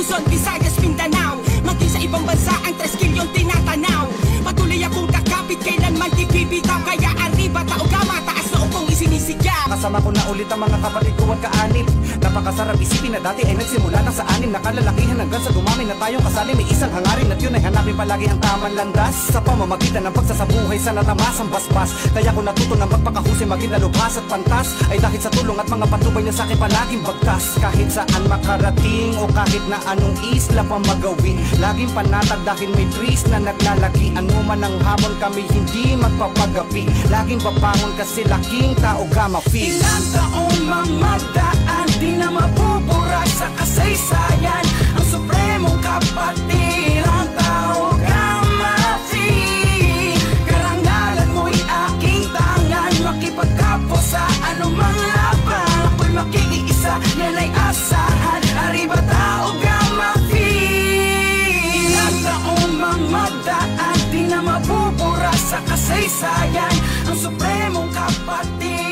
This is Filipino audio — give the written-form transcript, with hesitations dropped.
Luzon, Visayas, Mindanao, maging sa ibang bansa ang 3 kilyong tinatanaw. Patuloy akong kakapit, kailanman di bibitaw. Kaya arriba, tao gama, taas na upong isinisigaw. Kasama ko na ulit ang mga kapatid ko at kaanib. Napakasarap isipin na dati ay nagsimula na sa 6. Nakalalakihan hanggang sa dumami na tayong kasali. May isang hangarin at yun ay hanapin palagi ang tamang landas. Sa pamamagitan ng pagsasabuhay sa natamas ang basbas. Kaya ko natuto na magpakahusay, maging nalubhas at pantas. Ay dahil sa tulong at mga patubay niya sa akin palaging bagtas. Kahit saan makarating o kahit na anong isla pa magawin, laging panatag dahil may trees na naglalaki. Ano man ang hamon kami hindi magpapagapi. Laging papangon kasi laking tao gama feel. Ilang taong mamadaan, di na mabubura sa kasaysayan. Ang supremong kapatid, ang tao gama feel. Karangalan mo'y aking tangan, makipagkapos sa anumang laban. Ako'y makikiisa, yan ay asahan. Arriba, tao gama feel. Ilang taong mamadaan, di na mabubura sa kasaysayan. Ang supremong kapatid,